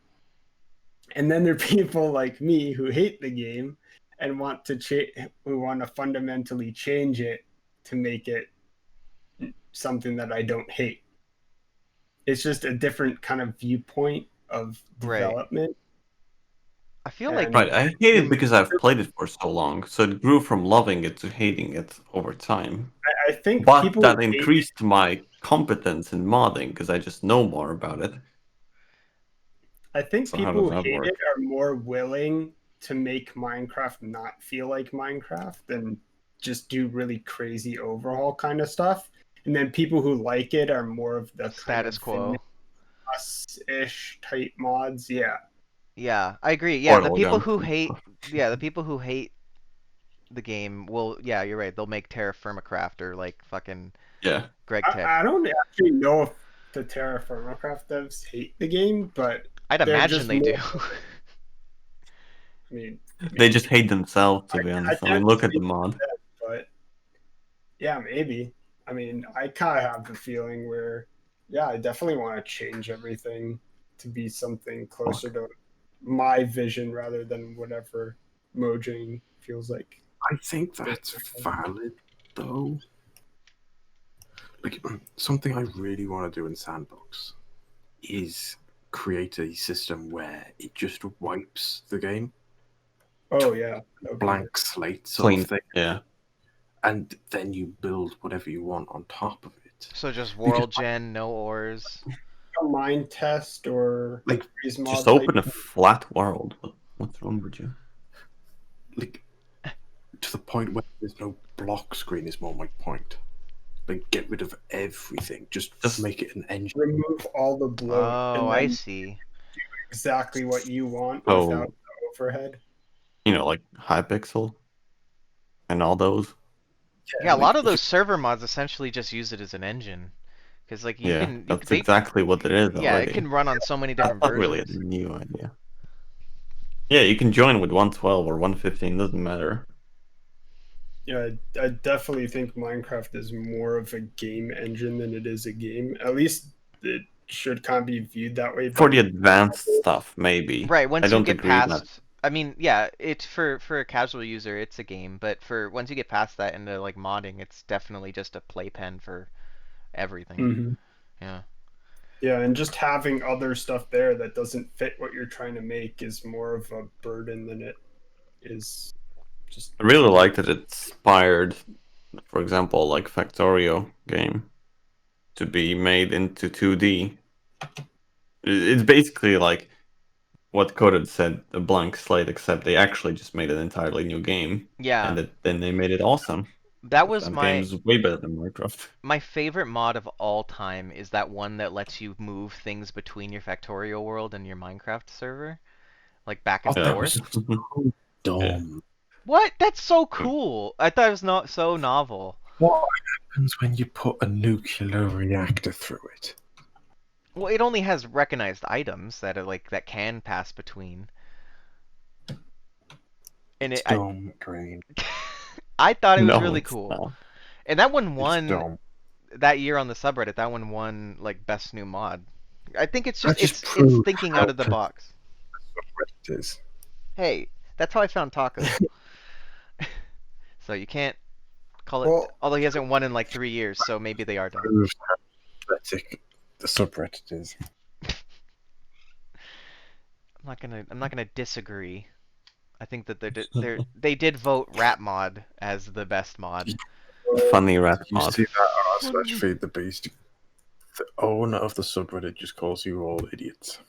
And then there are people like me who hate the game and want to who want to fundamentally change it to make it something that I don't hate. It's just a different kind of viewpoint of Right. development. I feel like Right, And I hate it you're because I've played it for so long, so it grew from loving it to hating it over time. I think But people that hate. increased my competence in modding because I just know more about it. I think So how people does who that hate work? it are more willing to make Minecraft not feel like Minecraft than just do really crazy overhaul kind of stuff. And then people who like it are more of the kind status of quo. ish type mods. Yeah. Yeah, I agree. Yeah, the Portal people guns who and hate, stuff. yeah, the people who hate the game will, yeah, you're right. They'll make Terraformacraft or like fucking Yeah. Greg Tech. I don't actually know if the Terraformacraft devs hate the game, but I'd they're imagine just they more. do. I mean, They just maybe. hate themselves, to be I honest. I mean, can't look at the speak for mod. them, but yeah, maybe. I mean, I kind of have the feeling where, yeah, I definitely want to change everything to be something closer Fuck. to my vision rather than whatever Mojang feels like. I think that's valid, though. Like, something I really want to do in Sandbox is create a system where it just wipes the game, Oh yeah, that would be nice. blank slate sort Clean. of thing, Yeah. and then you build whatever you want on top of it. So just Because, world gen, no ores. A mind test or like, freeze Just mod type. open a flat world. What's wrong with you? like to the point where there's no block screen is more my point. Like, get rid of everything. Just make it an engine. Remove all the bloat Oh, and I then see. exactly what you want without Oh, the overhead. like Hypixel and all those. Yeah, a Like, lot of those server mods essentially just use it as an engine. Because like Yeah, you that's they exactly what it is yeah, it already. can run on so many That's different not really a versions. new idea. Yeah, you can join with 112 or 115, doesn't matter. Yeah, I definitely think Minecraft is more of a game engine than it is a game. At least it should kind of be viewed that way. For By the advanced stuff, maybe. Right, I once you don't get agree that. past I mean, yeah, it's for a casual user, it's a game, but for once you get past that into like modding, it's definitely just a playpen for everything. Mhm. Yeah. Yeah, and just having other stuff there that doesn't fit what you're trying to make is more of a burden than it is just I really changing. like that it inspired, for example, like Factorio game to be made into 2D. It's basically like what Codys said, a blank slate, except they actually just made an entirely new game, Yeah. and then they made it awesome. That 'Cause was that game is way better than Minecraft. my favorite mod of all time is that one that lets you move things between your Factorio world and your Minecraft server, like back and oh, that Yeah. was forth. so Yeah. dumb. What? That's so cool. I thought it was not so novel. What happens when you put a nuclear reactor through it? Well, it only has recognized items that are like that can pass between. And It's I dumb, Green. I thought it was No, really it's cool. not. And that one It's won dumb. that year on the subreddit. That one won like best new mod. I think it's That just just it's proves thinking how out of the box. it is. Hey, that's how I found Taco. So you can't call it. Well, Although he hasn't won in like 3 years, so maybe they are done. Proves how pathetic the subreddit is. I'm not gonna disagree. I think that they did vote Rat Mod as the best mod. Funny rat You mod. see that on slash feed the beast. The owner of the subreddit just calls you all idiots.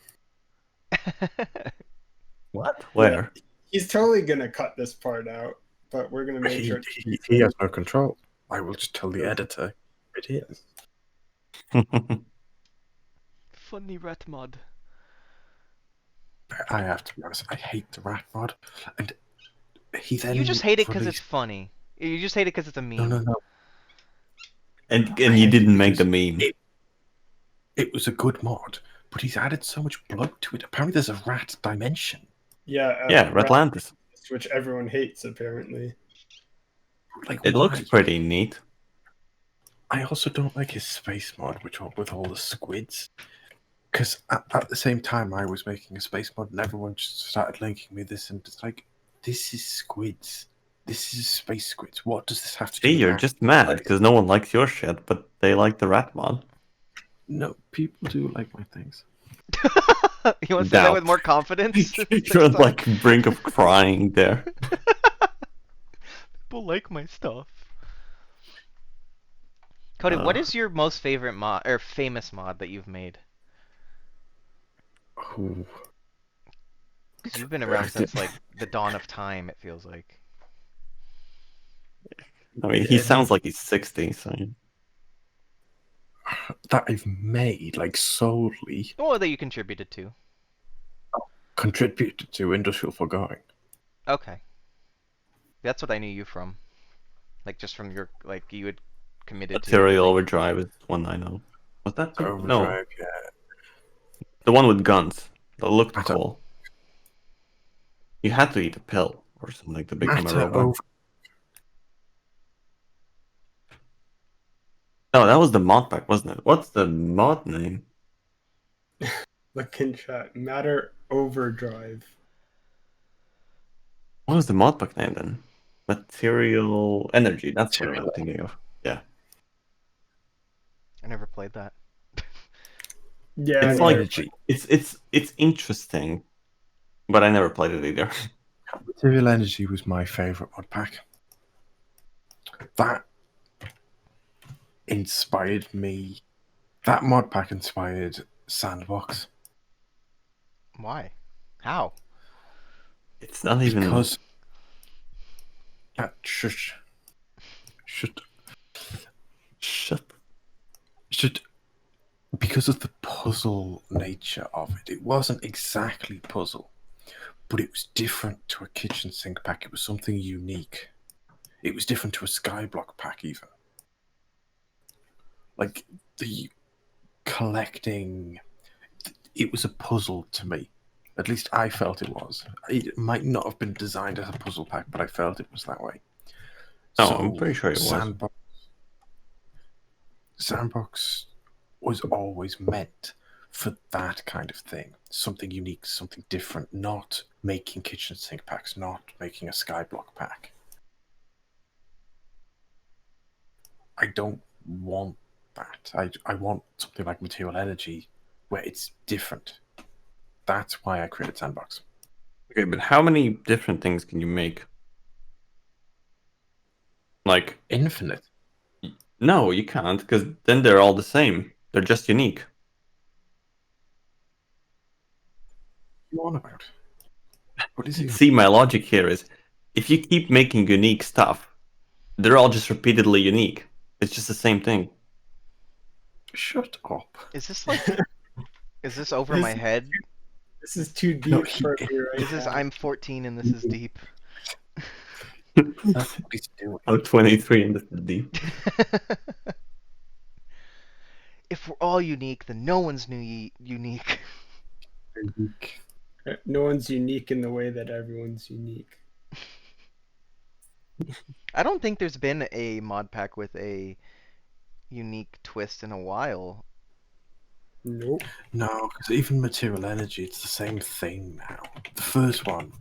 What? Yeah, Where? he's totally gonna cut this part out, but we're gonna make He, sure. he has no control. I will just tell the editor it is. Funny rat mod. I have to be honest, I hate the rat mod. And he then You just hate it because it's released. funny. You just hate it because it's a No, no, meme. no. and I you hate it didn't make the because meme. it was a good mod, but he's added so much blood to it. Apparently, there's a rat dimension. Yeah, Yeah, rat, Ratlantis. which everyone hates apparently. Like, It looks why? pretty neat. I also don't like his space mod, which with all the squids. Because at the same time, I was making a space mod, and everyone just started linking me this, and it's like, this is squids. This is space squids. What does this have to do See, with you're rat? just mad because no one likes your shit, but they like the rat mod. No, people do like my things. You want to say that with Doubt. more confidence? You're on like brink of crying there. People like my stuff. Cody, what is your most favorite mod or famous mod that you've made? Ooh. Because you've been around since like the dawn of time. It feels like. I mean, he sounds like he's 60, so That I've made, like, solely Or that you contributed to. contributed to industrial foregoing. Okay, that's what I knew you from. Like just from your like you had committed to. Material Like, Overdrive is one I know. Was that the... No, Overdrive, yeah. the one with guns. That looked I don't- cool. You had to eat a pill or something to become a Matter robot. over. No, that was the mod pack, wasn't it? What's the mod name? Look in chat. Matter overdrive. What was the mod pack name then? Material Energy. That's what I'm Material. thinking of. Yeah. I never played that. Yeah, It's I like know. Energy. it's interesting, but I never played it either. Material Energy was my favorite mod pack. That inspired me. That mod pack inspired Sandbox Why? How? It's not even because. Yeah, shush. Should shut. because of the puzzle nature of it. It wasn't exactly puzzle, but it was different to a kitchen sink pack. It was something unique. It was different to a skyblock pack even. Like the collecting, it was a puzzle to me. At least I felt it was. It might not have been designed as a puzzle pack, but I felt it was that way. No, So I'm pretty sure it was. Sandbox was always meant for that kind of thing. Something unique, something different, not making kitchen sink packs, not making a skyblock pack. I don't want that. I want something like Material Energy where it's different. That's why I created Sandbox. Okay, but how many different things can you make? Like, Infinite. no, you can't, because then they're all the same. They're just unique. What are you on about? What is it? See, my logic here is, if you keep making unique stuff, they're all just repeatedly unique. It's just the same thing. Shut up. Is this like? Is this over my head? This is too deep No, for me right This is now. I'm 14 and this is deep. That's what he's doing. I'm 23 and this is deep. If we're all unique, then no one's unique. No one's unique in the way that everyone's unique. I don't think there's been a mod pack with a unique twist in a while. Nope. No, because even Material Energy, it's the same thing now. The first one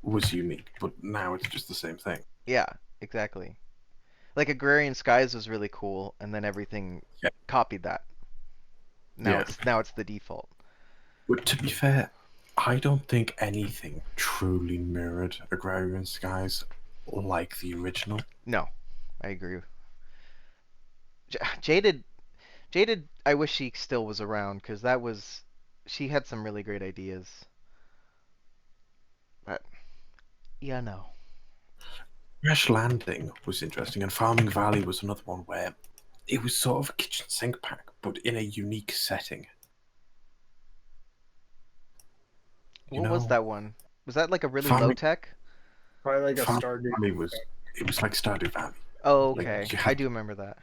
was unique, but now it's just the same thing. Yeah, exactly. Like Agrarian Skies was really cool, and then everything Yeah. copied that. Now Yeah. now it's the default. But to be fair, I don't think anything truly mirrored Agrarian Skies like the original. No, I agree. Jaded, I wish he still was around because that was she had some really great ideas. But yeah, no. Crash Landing was interesting, and Farming Valley was another one where it was sort of a kitchen sink pack, but in a unique setting. You What was know, that one? Was that like a really low Farming tech? Probably like a Farming Stardew. Valley was it was like Stardew Valley. Oh, Like okay. I do remember that.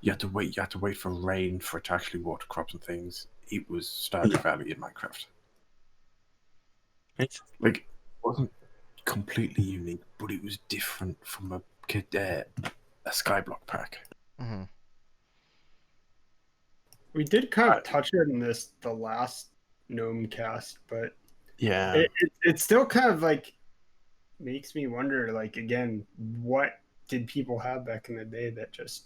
you had to wait. You had to wait for rain for it to actually water crops and things. It was Stardew Valley in Minecraft. It's Like, it wasn't completely unique, but it was different from a Skyblock pack. Hmm. We did kind of touch it in the last Gnomecast, but Yeah. it still kind of like makes me wonder, like, again, what did people have back in the day that just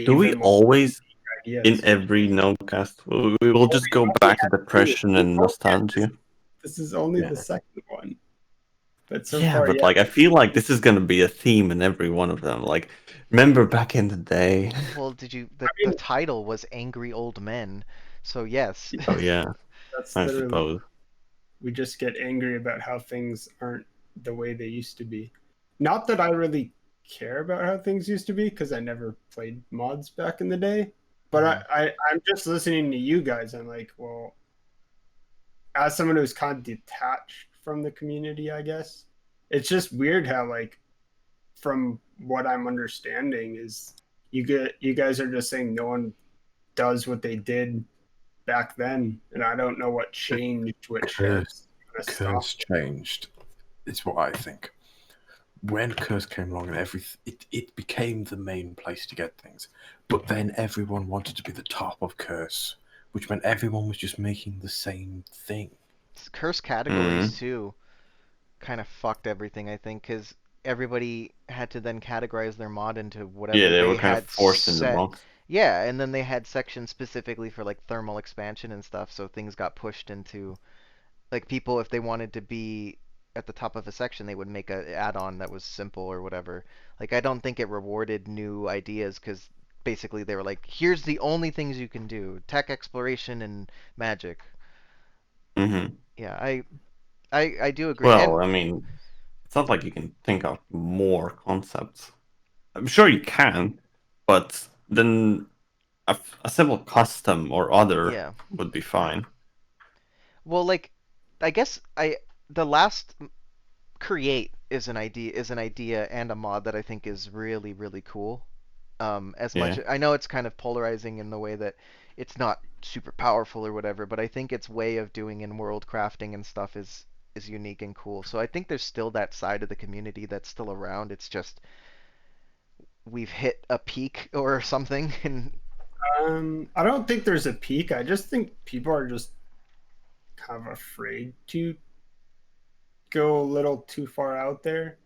Do gave we them all always these in ideas? every Gnomecast we will just go back to depression and nostalgia? This is only Yeah. the second one, but so Yeah, far, but yeah. like I feel like this is gonna be a theme in every one of them. Like, remember back in the day? Well, did you I the mean, title was Angry Old Men. So yes. Oh yeah, that's I literally, suppose. we just get angry about how things aren't the way they used to be. Not that I really care about how things used to be because I never played mods back in the day. But Mhm. I'm just listening to you guys. I'm like, well, as someone who's kind of detached from the community, I guess it's just weird how, like, from what I'm understanding is you guys are just saying no one does what they did back then, and I don't know what changed, which Curse, has kind of Curse stopped. changed. Is what I think. When Curse came along and it became the main place to get things. But then everyone wanted to be the top of Curse, which meant everyone was just making the same thing. Curse categories Mm. too kind of fucked everything, I think, because everybody had to then categorize their mod into Yeah, whatever they were they kind of had forced in the set. box. Yeah, and then they had sections specifically for like thermal expansion and stuff, so things got pushed into like people if they wanted to be at the top of a section, they would make a add-on that was simple or whatever. Like I don't think it rewarded new ideas because basically they were like, here's the only things you can do: tech exploration and magic. Hmm. Yeah, I do agree. And Well, I mean, it's not like you can think of more concepts. I'm sure you can, but then a simple custom or other yeah. would be fine. Well, like I guess I the last create is an idea and a mod that I think is really really cool. As much Yeah. I know it's kind of polarizing in the way that it's not super powerful or whatever, but I think its way of doing in world crafting and stuff is unique and cool. So I think there's still that side of the community that's still around. It's just we've hit a peak or something and I don't think there's a peak. I just think people are just kind of afraid to go a little too far out there.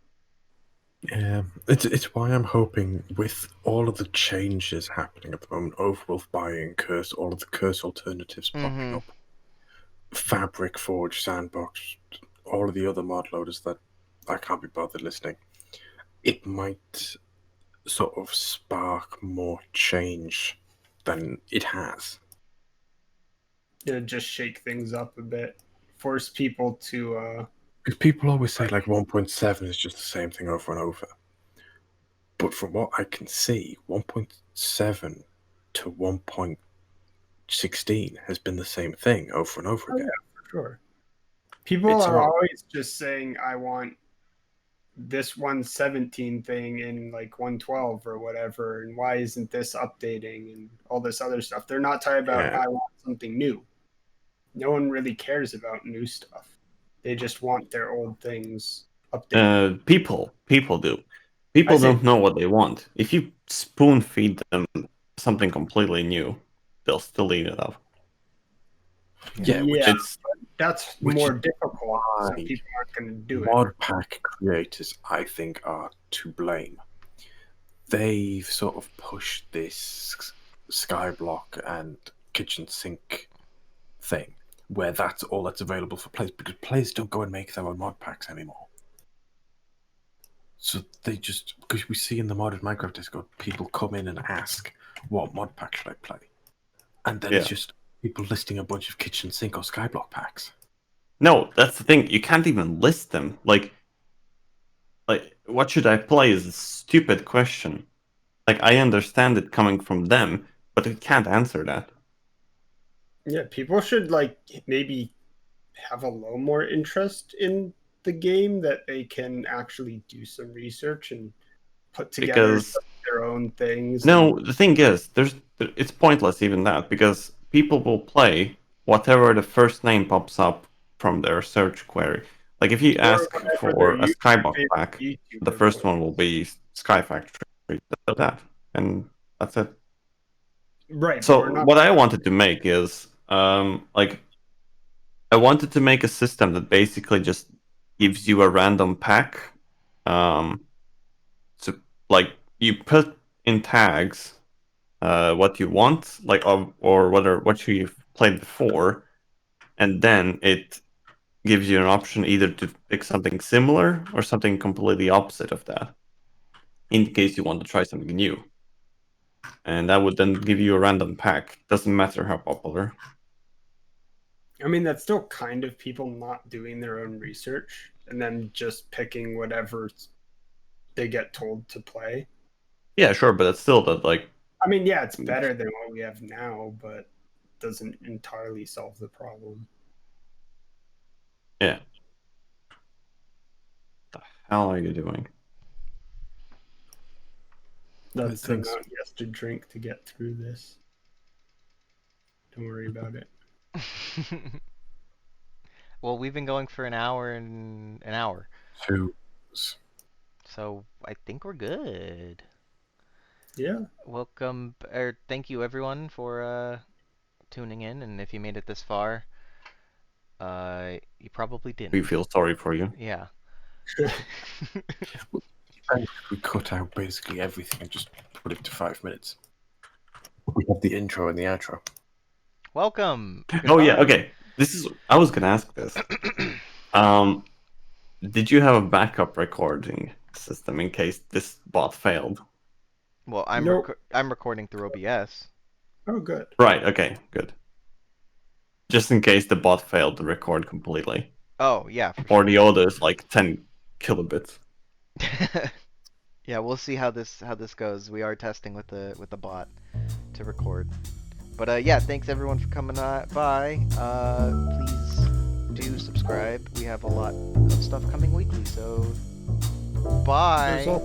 Yeah, it's why I'm hoping with all of the changes happening at the moment, Overwolf buying Curse, all of the Curse alternatives popping mhm. up, Fabric Forge, Sandbox, all of the other mod loaders that I can't be bothered listening, it might sort of spark more change than it has. To just shake things up a bit, force people to Because people always say like 1.7 is just the same thing over and over. But from what I can see, 1.7 to 1.16 has been the same thing over and over oh yeah, again. for sure. People It's are not. always just saying, I want this 117 thing in like 112 or whatever, and why isn't this updating and all this other stuff. They're not talking about, Yeah. I want something new. No one really cares about new stuff. They just want their old things updated. People do. I People say, don't know what they want. If you spoon feed them something completely new, they'll still eat it up. Yeah. Yeah, yeah, It's that's which more is difficult, so why people aren't going to do it. mod pack creators, I think, are to blame. They've sort of pushed this skyblock and kitchen sink thing, where that's all that's available for players, because players don't go and make their own mod packs anymore. So they just, because we see in the modded Minecraft Discord, people come in and ask, what mod pack should I play? And then it's yeah. just People listing a bunch of kitchen sink or skyblock packs. No, that's the thing. You can't even list them. Like, what should I play is a stupid question. Like, I understand it coming from them, but it can't answer that. Yeah, people should like maybe have a little more interest in the game that they can actually do some research and put together Because their own things. no, the thing is, it's pointless even that because people will play whatever the first name pops up from their search query. Like if you or ask whatever for a Skybox favorite pack, the YouTuber first one will plays. be Sky Factory, that, and that's it. Right, but So we're not. what I wanted to make is like I wanted to make a system that basically just gives you a random pack. Um, so like you put in tags what you want, like or whether what you've played before, and then it gives you an option either to pick something similar or something completely opposite of that, in case you want to try something new. And that would then give you a random pack. Doesn't matter how popular. I mean, that's still kind of people not doing their own research and then just picking whatever they get told to play. Yeah, sure, but it's still that like I mean, yeah, it's better than what we have now, but doesn't entirely solve the problem. yeah. What the hell are you doing? That's the Thanks. amount he has to drink to get through this. Don't worry about it. Well, we've been going for an hour and an hour, Two. so I think we're good. Yeah. Welcome, or thank you everyone for tuning in, and if you made it this far, you probably We didn't. feel sorry for you. Yeah. We cut out basically everything and just put it to 5 minutes. We have the intro and the outro. Welcome. Oh yeah, Goodbye. okay. I was gonna ask this. Did you have a backup recording system in case this bot failed? Well, Nope. I'm recording through OBS. Oh, good. Right, okay, good. Just in case the bot failed to record completely. Oh, yeah, for Or sure. the audio is like 10 kilobits. Yeah, we'll see how this goes. We are testing with the bot to record. But yeah, thanks everyone for coming by. Please do subscribe. We have a lot of stuff coming weekly. So There's bye. all